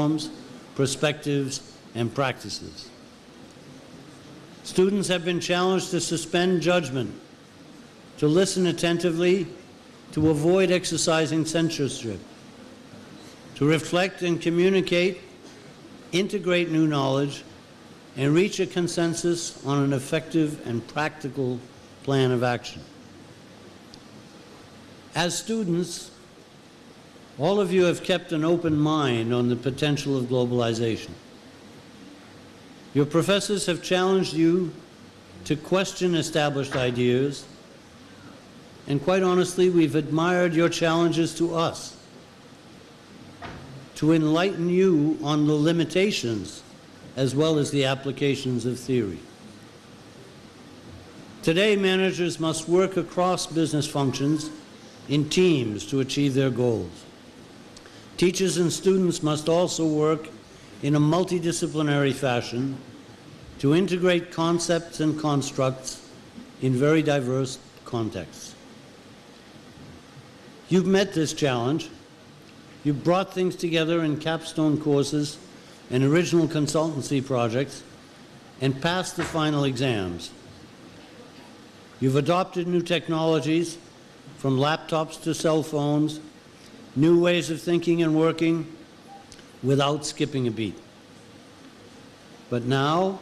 norms, perspectives, and practices. Students have been challenged to suspend judgment, to listen attentively, to avoid exercising censorship, to reflect and communicate, integrate new knowledge, and reach a consensus on an effective and practical plan of action. As students, all of you have kept an open mind on the potential of globalization. Your professors have challenged you to question established ideas, and quite honestly, we've admired your challenges to us, to enlighten you on the limitations as well as the applications of theory. Today, managers must work across business functions in teams to achieve their goals. Teachers and students must also work in a multidisciplinary fashion to integrate concepts and constructs in very diverse contexts. You've met this challenge. You've brought things together in capstone courses and original consultancy projects and passed the final exams. You've adopted new technologies, from laptops to cell phones, new ways of thinking and working without skipping a beat. But now,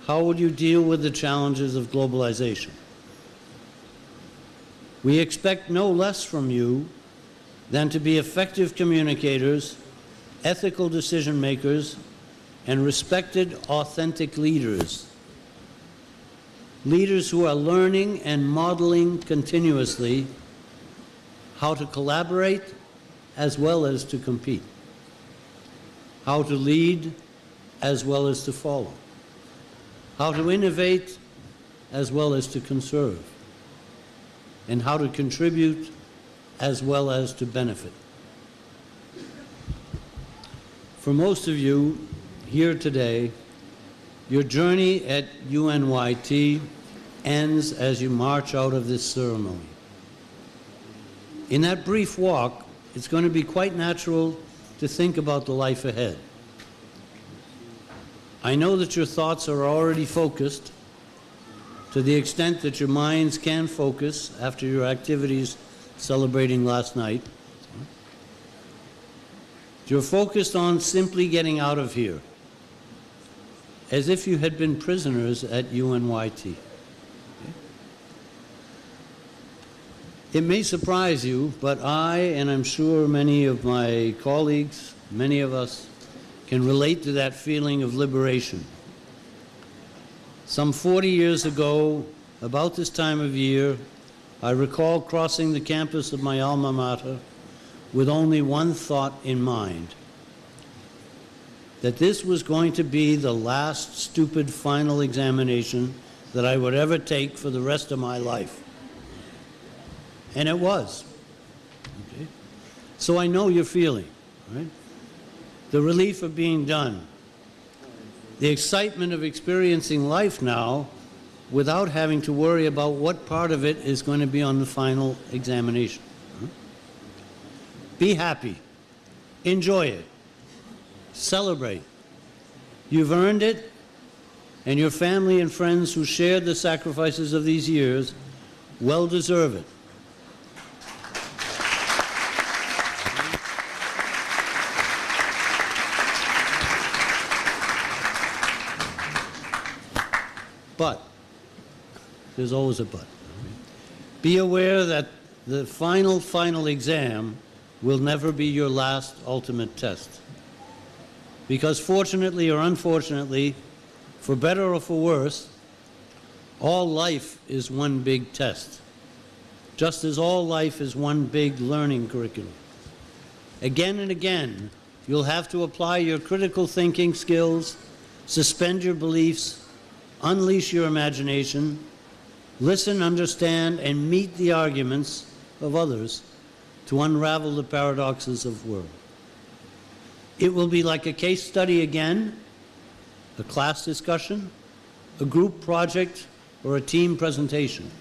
how would you deal with the challenges of globalization? We expect no less from you than to be effective communicators, ethical decision makers, and respected, authentic leaders. Leaders who are learning and modeling continuously how to collaborate as well as to compete, how to lead as well as to follow, how to innovate as well as to conserve, and how to contribute as well as to benefit. For most of you here today, your journey at UNYT ends as you march out of this ceremony. In that brief walk, it's going to be quite natural to think about the life ahead. I know that your thoughts are already focused to the extent that your minds can focus after your activities celebrating last night. You're focused on simply getting out of here, as if you had been prisoners at UNYT. It may surprise you, but I, and I'm sure many of my colleagues, many of us, can relate to that feeling of liberation. Some 40 years ago, about this time of year, I recall crossing the campus of my alma mater with only one thought in mind: that this was going to be the last stupid final examination that I would ever take for the rest of my life. And it was. Okay? So I know your feeling, right? The relief of being done, the excitement of experiencing life now without having to worry about what part of it is going to be on the final examination. Be happy. Enjoy it. Celebrate. You've earned it, and your family and friends who shared the sacrifices of these years well deserve it. But, there's always a but. Be aware that the final exam will never be your last ultimate test. Because fortunately or unfortunately, for better or for worse, all life is one big test, just as all life is one big learning curriculum. Again and again, you'll have to apply your critical thinking skills, suspend your beliefs, unleash your imagination, listen, understand, and meet the arguments of others to unravel the paradoxes of the world. It will be like a case study again, a class discussion, a group project, or a team presentation.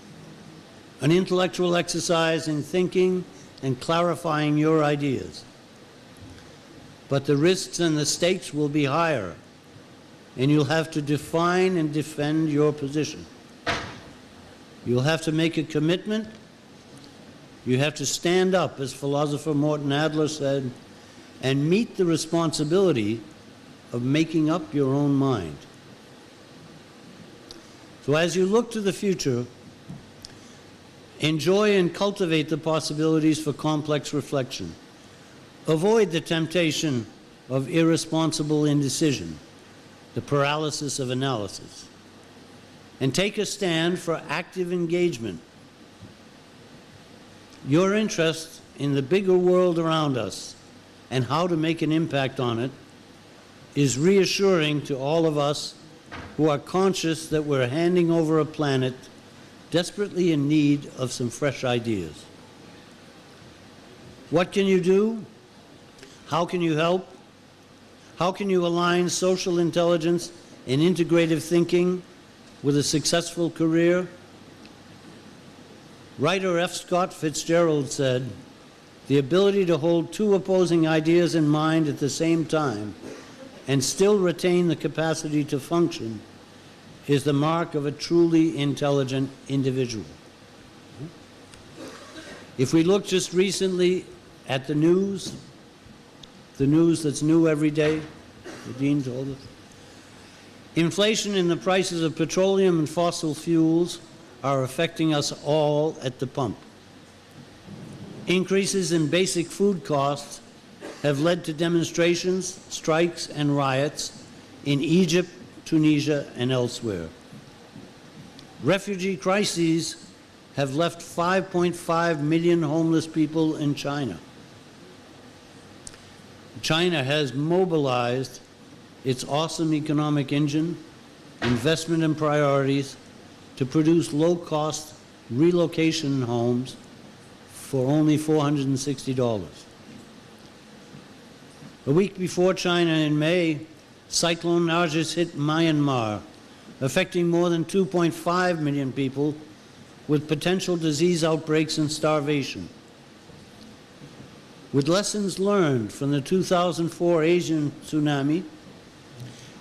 An intellectual exercise in thinking and clarifying your ideas. but the risks and the stakes will be higher, and you'll have to define and defend your position. You'll have to make a commitment. You have to stand up, as philosopher Morton Adler said, and meet the responsibility of making up your own mind. So as you look to the future, enjoy and cultivate the possibilities for complex reflection. Avoid the temptation of irresponsible indecision, the paralysis of analysis, and take a stand for active engagement. Your interest in the bigger world around us and how to make an impact on it is reassuring to all of us who are conscious that we're handing over a planet desperately in need of some fresh ideas. What can you do? How can you help? How can you align social intelligence and integrative thinking with a successful career? Writer F. Scott Fitzgerald said, "The ability to hold two opposing ideas in mind at the same time and still retain the capacity to function is the mark of a truly intelligent individual." If we look just recently at the news that's new every day, the Dean told us, inflation in the prices of petroleum and fossil fuels are affecting us all at the pump. Increases in basic food costs have led to demonstrations, strikes, and riots in Egypt, Tunisia, and elsewhere. Refugee crises have left 5.5 million homeless people in China. China has mobilized its awesome economic engine, investment and priorities to produce low-cost relocation homes for only $460. A week before China in May, Cyclone Nargis hit Myanmar, affecting more than 2.5 million people with potential disease outbreaks and starvation. With lessons learned from the 2004 Asian tsunami,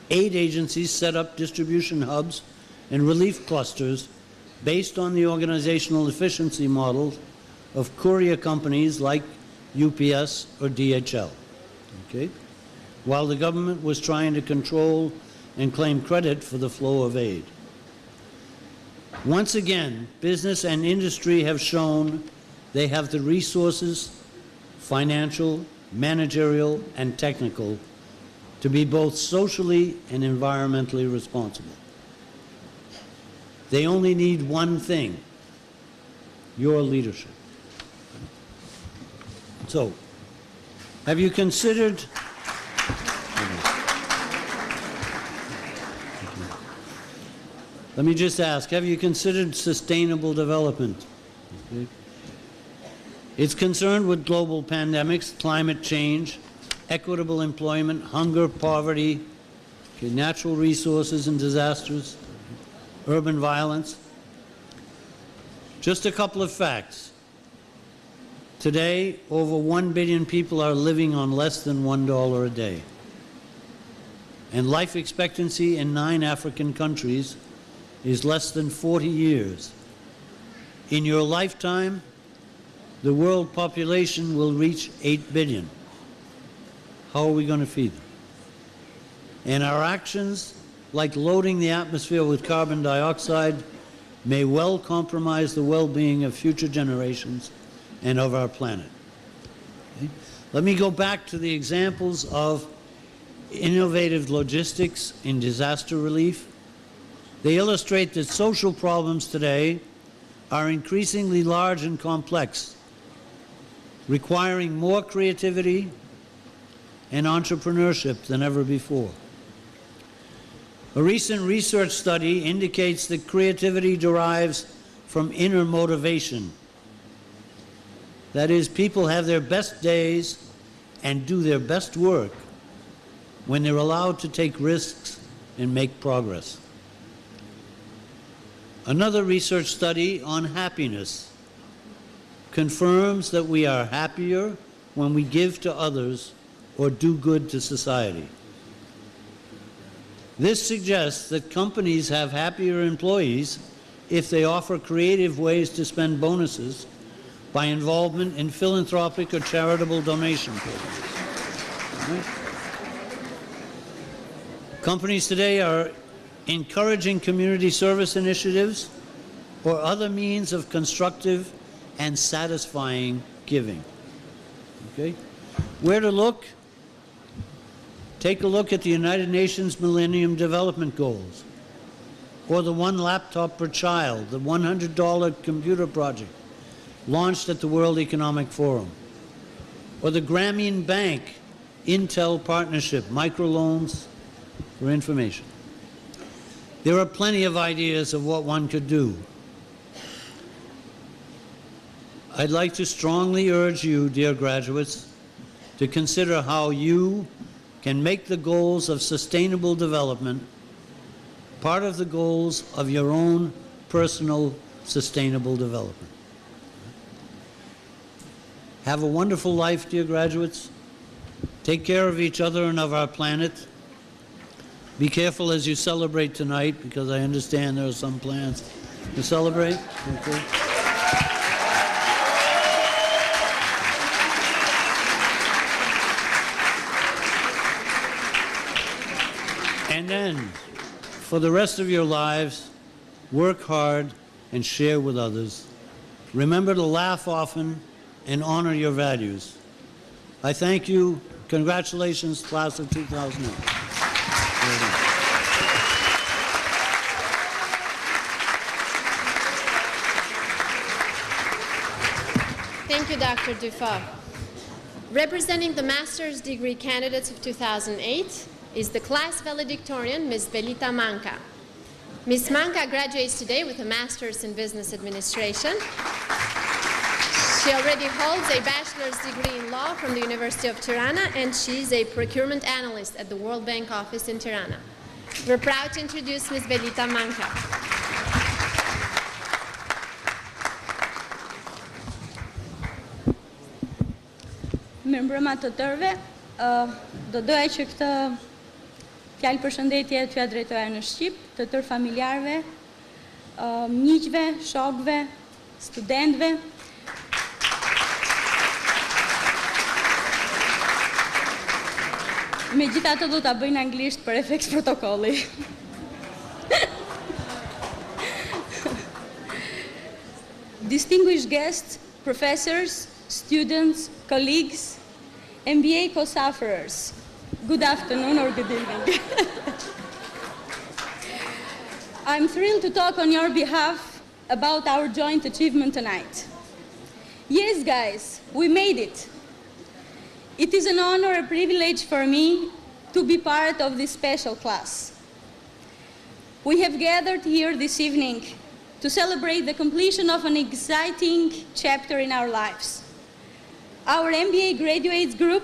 aid agencies set up distribution hubs and relief clusters based on the organizational efficiency models of courier companies like UPS or DHL. Okay? While the government was trying to control and claim credit for the flow of aid. Once again, business and industry have shown they have the resources, financial, managerial, and technical, to be both socially and environmentally responsible. They only need one thing: your leadership. So, have you considered let me just ask, have you considered sustainable development? Okay. It's concerned with global pandemics, climate change, equitable employment, hunger, poverty, okay, natural resources and disasters, urban violence. Just a couple of facts. Today, over 1 billion people are living on less than $1 a day. And life expectancy in 9 African countries is less than 40 years. In your lifetime, the world population will reach 8 billion. How are we going to feed them? And our actions, like loading the atmosphere with carbon dioxide, may well compromise the well-being of future generations and of our planet. Okay? Let me go back to the examples of innovative logistics in disaster relief. They illustrate that social problems today are increasingly large and complex, requiring more creativity and entrepreneurship than ever before. A recent research study indicates that creativity derives from inner motivation. That is, people have their best days and do their best work when they're allowed to take risks and make progress. Another research study on happiness confirms that we are happier when we give to others or do good to society. This suggests that companies have happier employees if they offer creative ways to spend bonuses by involvement in philanthropic or charitable donation programs. Right? Companies today are encouraging community service initiatives or other means of constructive and satisfying giving. Okay? Where to look? Take a look at the United Nations Millennium Development Goals, or the One Laptop Per Child, the $100 computer project launched at the World Economic Forum, or the Grameen Bank Intel Partnership, microloans for information. There are plenty of ideas of what one could do. I'd like to strongly urge you, dear graduates, to consider how you can make the goals of sustainable development part of the goals of your own personal sustainable development. Have a wonderful life, dear graduates. Take care of each other and of our planet. Be careful as you celebrate tonight, because I understand there are some plans to celebrate. Okay. And then, for the rest of your lives, work hard and share with others. Remember to laugh often and honor your values. I thank you. Congratulations, class of 2008. Thank you, Dr. Dufault. Representing the master's degree candidates of 2008 is the class valedictorian, Ms. Belita Manca. Ms. Manca graduates today with a master's in business administration. She already holds a bachelor's degree in law from the University of Tirana, and she's a procurement analyst at the World Bank office in Tirana. We're proud to introduce Ms. Belita Manca. Mirëmbrëma të tërëve, do doja që këtë fjalë përshëndetje t'ja drejtoja në Shqip, të tërë familjarëve, miqve, shokëve, studentëve. Megjithatë do ta bëj në anglisht për efekt protokolli. Distinguished guests, professors, students, colleagues, MBA co-sufferers, good afternoon or good evening. I'm thrilled to talk on your behalf about our joint achievement tonight. Yes, guys, we made it. It is an honor and a privilege for me to be part of this special class. We have gathered here this evening to celebrate the completion of an exciting chapter in our lives. Our MBA graduates group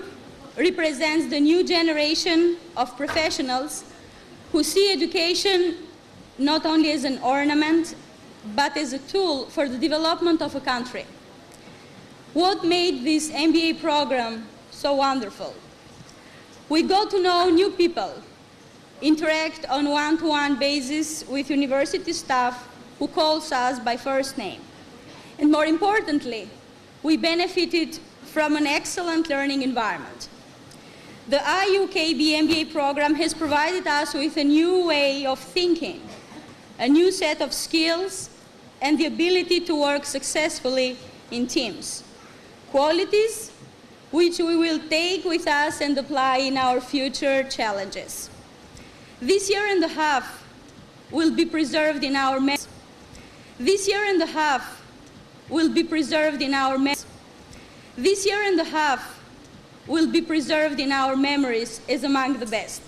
represents the new generation of professionals who see education not only as an ornament, but as a tool for the development of a country. What made this MBA program so wonderful? We got to know new people, interact on a one-to-one basis with university staff who calls us by first name. And more importantly, we benefited from an excellent learning environment. The IUKB MBA program has provided us with a new way of thinking, a new set of skills, and the ability to work successfully in teams. Qualities which we will take with us and apply in our future challenges. This year and a half will be preserved in our memories. This year and a half will be preserved in our memories. This year and a half will be preserved in our memories as among the best.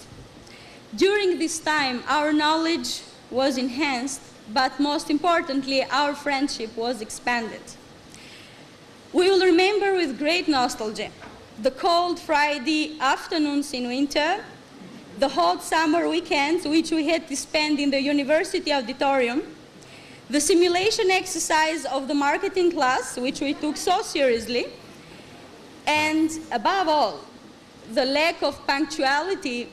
During this time, our knowledge was enhanced, but most importantly, our friendship was expanded. We will remember with great nostalgia the cold Friday afternoons in winter, the hot summer weekends which we had to spend in the university auditorium, the simulation exercise of the marketing class, which we took so seriously, and above all, the lack of punctuality